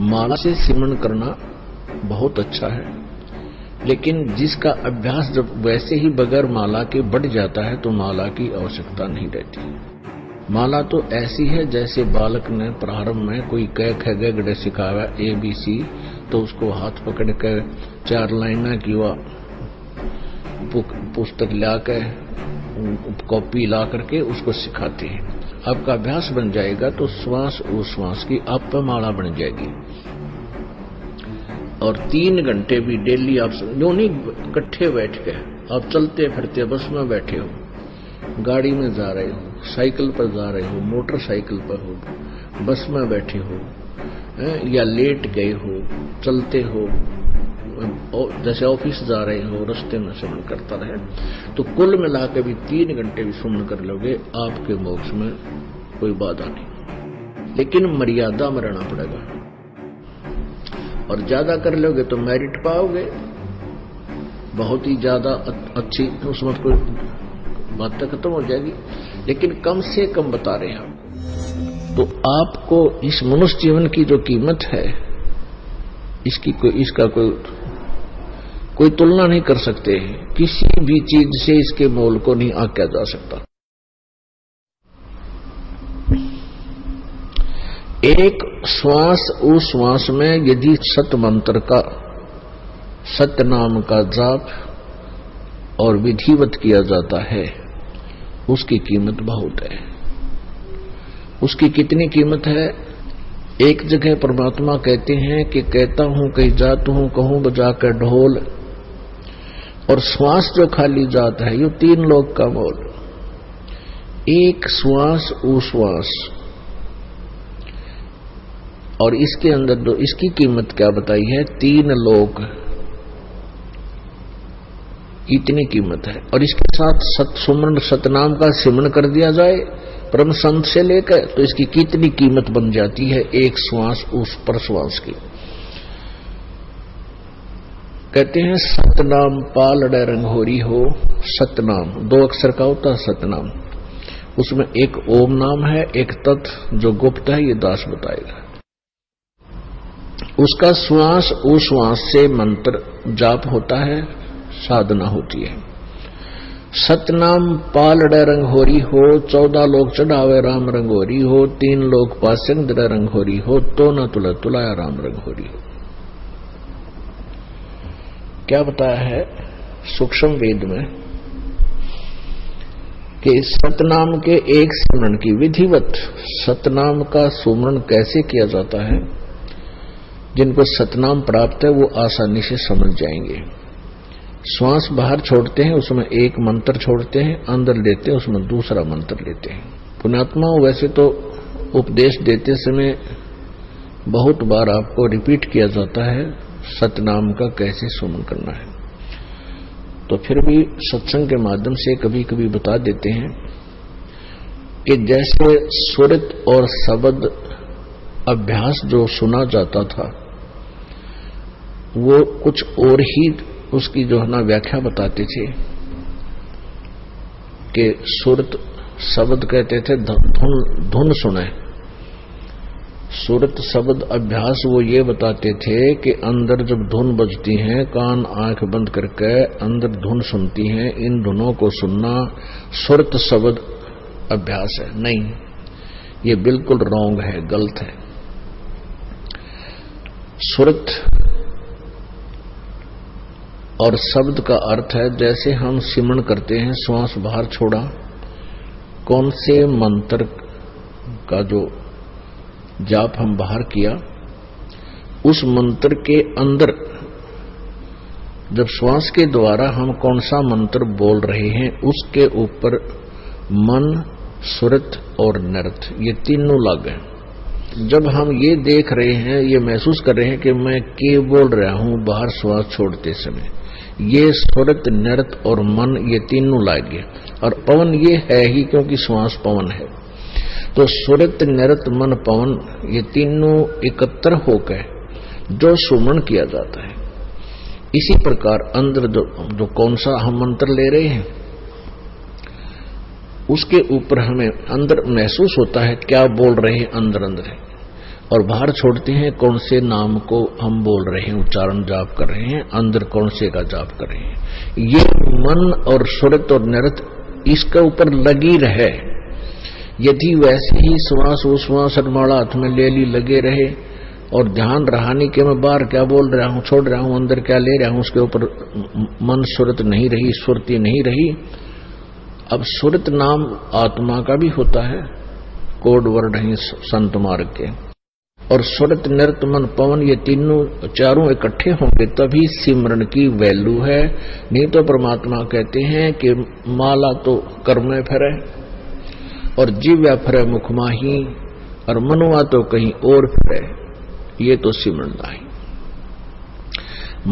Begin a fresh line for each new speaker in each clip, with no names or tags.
माला से सिमरन करना बहुत अच्छा है, लेकिन जिसका अभ्यास जब वैसे ही बगैर माला के बढ़ जाता है तो माला की आवश्यकता नहीं रहती। माला तो ऐसी है जैसे बालक ने प्रारंभ में कोई क ख ग घ सिखाया ABC, तो उसको हाथ पकड़ कर 4 लाइना की पुस्तक लाकर कॉपी ला करके उसको सिखाते हैं। आपका अभ्यास बन जाएगा तो श्वास उश्वास की आप पर माला बन जाएगी। और 3 घंटे भी डेली आप जो नहीं इकट्ठे बैठ के आप चलते फिरते बस में बैठे हो, गाड़ी में जा रहे हो, साइकिल पर जा रहे हो, मोटरसाइकिल पर हो, बस में बैठे हो या लेट गए हो, चलते हो, जैसे ऑफिस जा रहे हो, रास्ते में श्रवण करता रहे, तो कुल मिला के भी 3 घंटे भी श्रवण कर लोगे, आपके मोक्ष में कोई बाधा नहीं। लेकिन मर्यादा में रहना पड़ेगा, और ज्यादा कर लोगे तो मेरिट पाओगे, बहुत ही ज्यादा अच्छी, उसमें कोई बात खत्म हो जाएगी। लेकिन कम से कम बता रहे हैं आपको, तो आपको इस मनुष्य जीवन की जो कीमत है इसका कोई तुलना नहीं कर सकते। किसी भी चीज से इसके मोल को नहीं आंका जा सकता। एक श्वास उस श्वास में यदि सत मंत्र का, सत्य नाम का जाप और विधिवत किया जाता है, उसकी कीमत बहुत है। उसकी कितनी कीमत है? एक जगह परमात्मा कहते हैं कि कहता हूं कहीं जात हूं, कहूं बजाकर ढोल, और श्वास जो खाली जाता है ये 3 लोक का मोल। एक श्वास उश्वास, और इसके अंदर जो इसकी कीमत क्या बताई है, 3 लोक, इतनी कीमत है। और इसके साथ सत्सुमरण सतनाम का सिमरन कर दिया जाए परम संत से लेकर, तो इसकी कितनी कीमत बन जाती है एक श्वास उस पर श्वास की। कहते हैं सतनाम पालड़े रंगोरी हो, सतनाम 2 अक्षर का होता है सतनाम, उसमें एक ओम नाम है, एक तत् जो गुप्त है, ये दास बताएगा। उसका श्वास उश्वास से मंत्र जाप होता है, साधना होती है। सतनाम पालड़े रंगोरी हो, 14 लोग चढ़ावे राम रंगोरी हो, 3 लोग पासंग रंगोरी हो, तो न तुला तुलाया राम रंगोरी हो। क्या बताया है सूक्ष्म वेद में कि सतनाम के एक स्मरण की विधिवत, सतनाम का सुमरण कैसे किया जाता है, जिनको सतनाम प्राप्त है वो आसानी से समझ जाएंगे। श्वास बाहर छोड़ते हैं, उसमें एक मंत्र छोड़ते हैं, अंदर लेते हैं, उसमें दूसरा मंत्र लेते हैं। पुण्यात्मा वैसे तो उपदेश देते समय बहुत बार आपको रिपीट किया जाता है सतनाम का कैसे सुमन करना है, तो फिर भी सत्संग के माध्यम से कभी कभी बता देते हैं कि जैसे सुरत और शब्द अभ्यास जो सुना जाता था वो कुछ और ही उसकी जो है ना व्याख्या बताते थे कि सुरत शब्द कहते थे धुन सुने। सुरत शब्द अभ्यास वो ये बताते थे कि अंदर जब धुन बजती है, कान आंख बंद करके अंदर धुन सुनती हैं, इन धुनों को सुनना सुरत शब्द अभ्यास है। नहीं, ये बिल्कुल रॉन्ग है, गलत है। सुरत और शब्द का अर्थ है जैसे हम सिमरन करते हैं, श्वास बाहर छोड़ा, कौन से मंत्र का जो जाप हम बाहर किया, उस मंत्र के अंदर जब श्वास के द्वारा हम कौन सा मंत्र बोल रहे हैं, उसके ऊपर मन, सुरत और नृत, ये तीनों लग हैं। जब हम ये देख रहे हैं, ये महसूस कर रहे हैं कि मैं के बोल रहा हूं बाहर श्वास छोड़ते समय, ये सुरत नृत और मन ये तीनों लागे, और पवन ये है ही क्योंकि श्वास पवन है। तो सुरत नृत मन पवन ये तीनों एकत्र होकर जो सुमन किया जाता है, इसी प्रकार अंदर जो कौन सा हम मंत्र ले रहे हैं उसके ऊपर हमें अंदर महसूस होता है क्या बोल रहे हैं, अंदर अंदर है। और बाहर छोड़ते हैं कौन से नाम को हम बोल रहे हैं, उच्चारण जाप कर रहे हैं, अंदर कौन से का जाप कर रहे हैं। ये मन और सुरत और नृत इसके ऊपर लगी रहे। यदि वैसे ही श्वास उश्वास माला हाथ में ले ली लगे रहे और ध्यान रहानी के मैं बाहर क्या बोल रहा हूं, छोड़ रहा हूं, अंदर क्या ले रहा हूं, उसके ऊपर मन सुरत नहीं रही, सुरती नहीं रही। अब सुरत नाम आत्मा का भी होता है, कोड वर्ड है संत मार्ग के। और सुरत नृत मन पवन ये तीनों चारों इकट्ठे होंगे तभी सिमरन की वैल्यू है। नहीं तो परमात्मा कहते हैं कि माला तो कर्म में फिरे और जीव्या फिरे मुख माही और मनुआ तो कहीं और फिरे, ये तो सिमरन नहीं।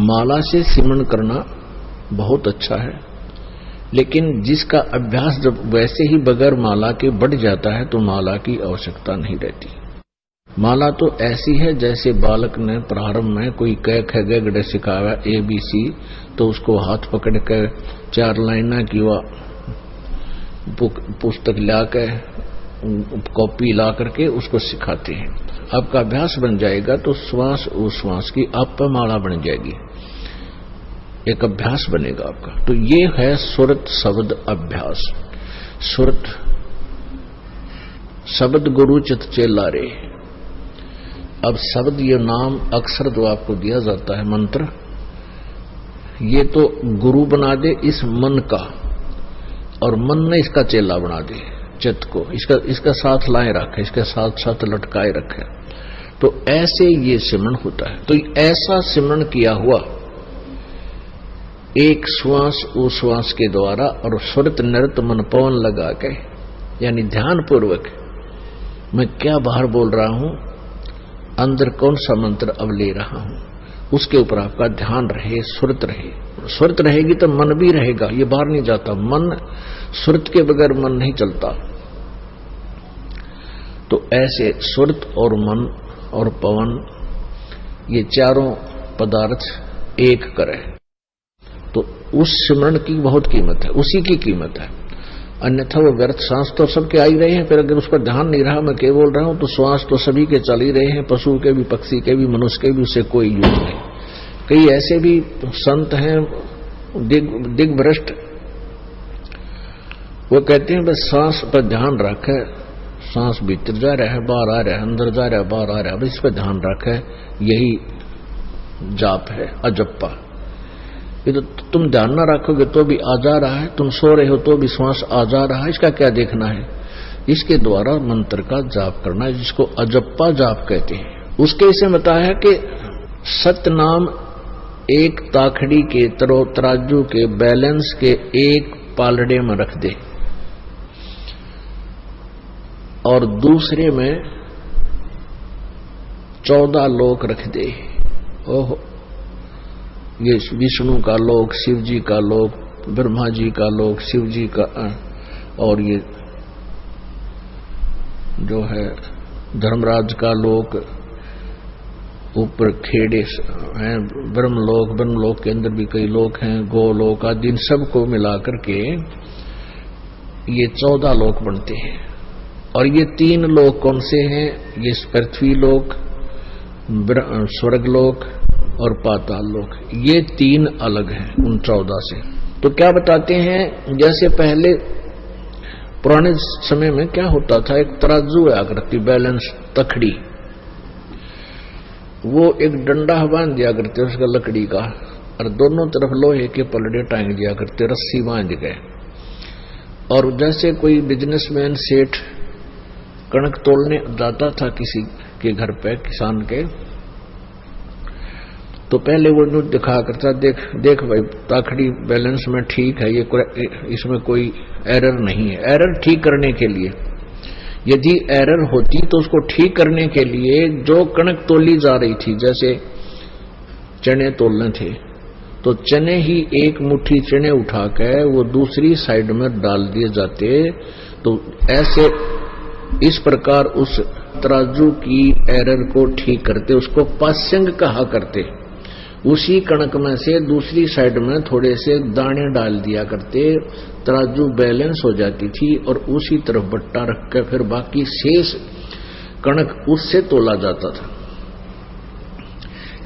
माला से सिमरन करना बहुत अच्छा है, लेकिन जिसका अभ्यास जब वैसे ही बगैर माला के बढ़ जाता है तो माला की आवश्यकता नहीं रहती। माला तो ऐसी है जैसे बालक ने प्रारंभ में कोई क ख ग घ सिखाया ABC, तो उसको हाथ पकड़ कर 4 लाइना की पुस्तक ला कर कॉपी ला करके उसको सिखाते हैं। आपका अभ्यास बन जाएगा तो श्वास उश्वास की आप पर माला बन जाएगी, एक अभ्यास बनेगा आपका। तो ये है सुरत शब्द अभ्यास। सुरत शब्द गुरु चित चेला रे। अब शब्द ये नाम अक्षर जो आपको दिया जाता है मंत्र, ये तो गुरु बना दे इस मन का, और मन ने इसका चेला बना दे चित्त को, इसका साथ लाए रखे, इसके साथ साथ लटकाए रखे। तो ऐसे ये सिमरन होता है। तो ऐसा सिमरन किया हुआ एक श्वास उश्वास के द्वारा और सुरत नृत मन पवन लगा के, यानी ध्यान पूर्वक मैं क्या बाहर बोल रहा हूं, अंदर कौन सा मंत्र अब ले रहा हूं, उसके ऊपर आपका ध्यान रहे, सुरत रहे। सुरत रहेगी तो मन भी रहेगा, ये बाहर नहीं जाता। मन सुरत के बगैर मन नहीं चलता। तो ऐसे सुरत और मन और पवन ये चारों पदार्थ एक करे तो उस सिमरन की बहुत कीमत है, उसी की कीमत है। अन्यथा वो व्यर्थ। सांस तो सबके आ ही रहे हैं, फिर अगर उस पर ध्यान नहीं रहा, मैं क्या बोल रहा हूं, तो श्वास तो सभी के चल ही रहे हैं, पशु के भी, पक्षी के भी, मनुष्य के भी, उससे कोई यूज नहीं। कई ऐसे भी संत हैं दिग्भ्रष्ट, वो कहते हैं बस सांस पर ध्यान रखे, सांस भीतर जा रहा है बाहर आ रहा है, अंदर जा रहा है बाहर आ रहा है, बस इस पर ध्यान रखे, यही जाप है अजप्पा। ये तो तुम ध्यान ना रखोगे तो भी आ जा रहा है, तुम सो रहे हो तो भी श्वास आ जा रहा है, इसका क्या देखना है। इसके द्वारा मंत्र का जाप करना है, जिसको अजप्पा जाप कहते हैं। उसके इसे बताया कि सतनाम एक ताखड़ी के तराजू के बैलेंस के एक पालड़े में रख दे और दूसरे में 14 लोक रख दे। ओहो, ये विष्णु का लोक, शिव जी का लोक, ब्रह्मा जी का लोक, शिव जी का, और ये जो है धर्मराज का लोक, ऊपर खेड़े हैं ब्रह्मलोक के अंदर भी कई लोक हैं, गोलोक आदि, इन सबको मिलाकर के ये 14 लोक बनते हैं। और ये 3 लोक कौन से हैं, ये पृथ्वी लोक, स्वर्गलोक और पाताल लोक, ये 3 अलग हैं उन 14 से। तो क्या बताते हैं, जैसे पहले पुराने समय में क्या होता था, एक तराजू आकृति बैलेंस तखड़ी, वो एक डंडा बांध दिया करते उसका लकड़ी का, और दोनों तरफ लोहे के पलड़े टांग दिया करते, रस्सी बांध गए। और जैसे कोई बिजनेसमैन सेठ कणक तोलने जाता था किसी के घर पे, किसान के, तो पहले वो जो दिखा करता, देख भाई ताखड़ी बैलेंस में ठीक है, ये इसमें कोई एरर नहीं है। एरर ठीक करने के लिए, यदि एरर होती तो उसको ठीक करने के लिए जो कणक तोली जा रही थी, जैसे चने तोलने थे, तो चने ही एक मुट्ठी चने उठाकर वो दूसरी साइड में डाल दिए जाते। तो ऐसे इस प्रकार उस तराजू की एरर को ठीक करते, उसको पास्यंग कहा करते। उसी कणक में से दूसरी साइड में थोड़े से दाने डाल दिया करते, तराजू बैलेंस हो जाती थी, और उसी तरफ बट्टा रख कर फिर बाकी शेष कणक उससे तोला जाता था।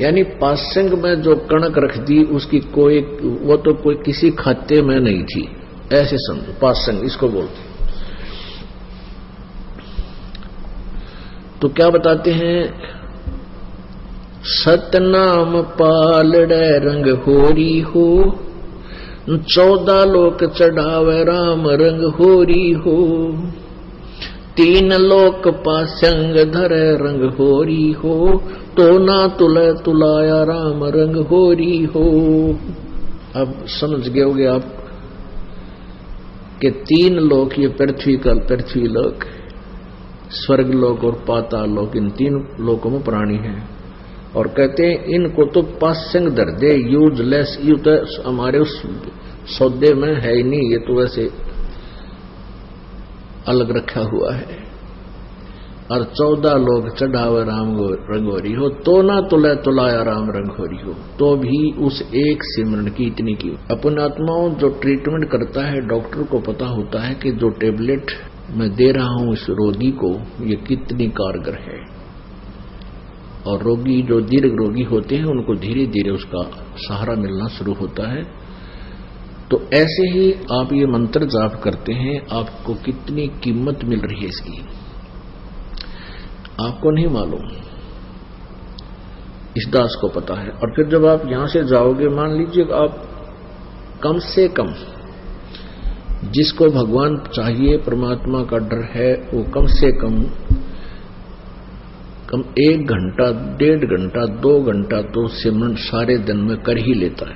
यानी पासंग में जो कणक रख दी उसकी कोई, वो तो कोई किसी खाते में नहीं थी, ऐसे समझो पासंग इसको बोलते। तो क्या बताते हैं, सतनाम पालड़े रंग होरी हो, 14 लोक चढ़ावे राम रंग होरी हो, 3 लोक पासंग धरे रंग होरी हो, तो ना तुले तुलाया राम रंग होरी हो। अब समझ गए होगे आप कि 3 लोक, ये पृथ्वी का पृथ्वी लोक, स्वर्ग लोक और पाताल लोक, इन 3 लोकों में प्राणी हैं। और कहते हैं इनको तो पासंग धर दे, यूजलेस, यू तो हमारे उस सौदे में है ही नहीं, ये तो वैसे अलग रखा हुआ है। और 14 लोग चढ़ावे राम रंगोरी हो, तो ना तुले तुलाया राम रंगोरी हो, तो भी उस एक सिमरन की इतनी की। अपन आत्माओं जो ट्रीटमेंट करता है, डॉक्टर को पता होता है कि जो टेबलेट मैं दे रहा हूं इस रोगी को ये कितनी कारगर है। और रोगी जो दीर्घ रोगी होते हैं उनको धीरे धीरे उसका सहारा मिलना शुरू होता है। तो ऐसे ही आप ये मंत्र जाप करते हैं, आपको कितनी कीमत मिल रही है इसकी, आपको नहीं मालूम, इस दास को पता है। और फिर जब आप यहां से जाओगे, मान लीजिए आप कम से कम, जिसको भगवान चाहिए, परमात्मा का डर है, वो कम से कम 1 घंटा, 1.5 घंटा, 2 घंटा तो सिमरन सारे दिन में कर ही लेता है।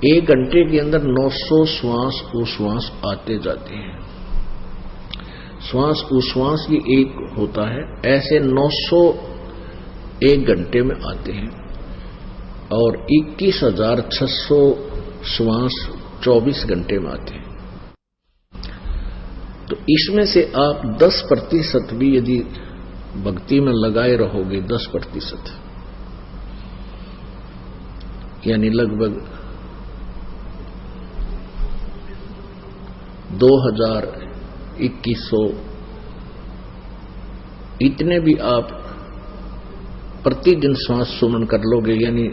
1 घंटे के अंदर 900 श्वास उश्वास आते जाते हैं। श्वास उश्वास ये एक होता है, ऐसे 900 1 घंटे में आते हैं। और 21,600 श्वास 24 घंटे में आते हैं। तो इसमें से आप 10% भी यदि भक्ति में लगाए रहोगे, 10%, यानी लगभग 2,000-2,100 इतने भी आप प्रतिदिन श्वास सुमन कर लोगे, यानी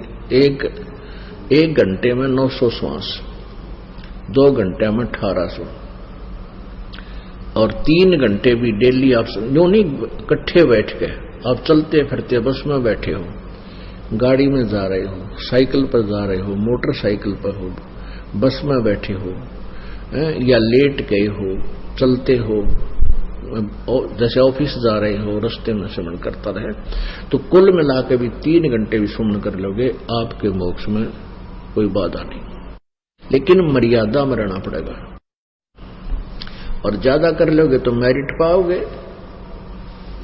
एक घंटे में 900 श्वास, 2 घंटे में 1800, और 3 घंटे भी डेली आप यूं नहीं इकट्ठे बैठ के, आप चलते फिरते बस में बैठे हो, गाड़ी में जा रहे हो, साइकिल पर जा रहे हो, मोटरसाइकिल पर हो, बस में बैठे हो, या लेट गए हो, चलते हो, जैसे ऑफिस जा रहे हो, रास्ते में सुमन करता रहे, तो कुल मिला के भी 3 घंटे भी सुमन कर लोगे, आपके मोक्ष में कोई बाधा नहीं। लेकिन मर्यादा में रहना पड़ेगा, और ज्यादा कर लोगे तो मेरिट पाओगे,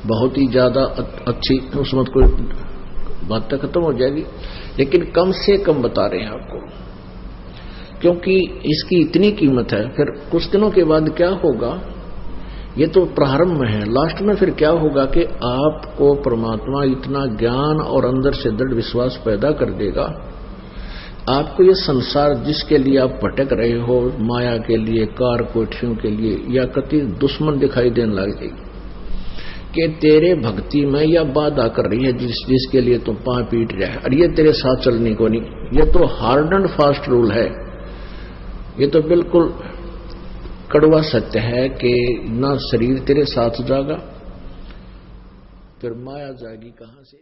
बहुत ही ज्यादा अच्छी, उसमें कोई बात खत्म हो जाएगी। लेकिन कम से कम बता रहे हैं आपको, क्योंकि इसकी इतनी कीमत है। फिर कुछ दिनों के बाद क्या होगा, ये तो प्रारंभ में है, लास्ट में फिर क्या होगा कि आपको परमात्मा इतना ज्ञान और अंदर से दृढ़ विश्वास पैदा कर देगा, आपको ये संसार जिसके लिए आप भटक रहे हो, माया के लिए, कार कोठियों के लिए, या कति दुश्मन दिखाई देने लगे कि तेरे भक्ति में यह बाधा कर रही है, जिसके लिए तुम पांव पीट रहा है, और ये तेरे साथ चलने को नहीं। ये तो हार्ड एंड फास्ट रूल है, ये तो बिल्कुल कड़वा सत्य है कि ना शरीर तेरे साथ जागा, फिर माया जाएगी कहां से।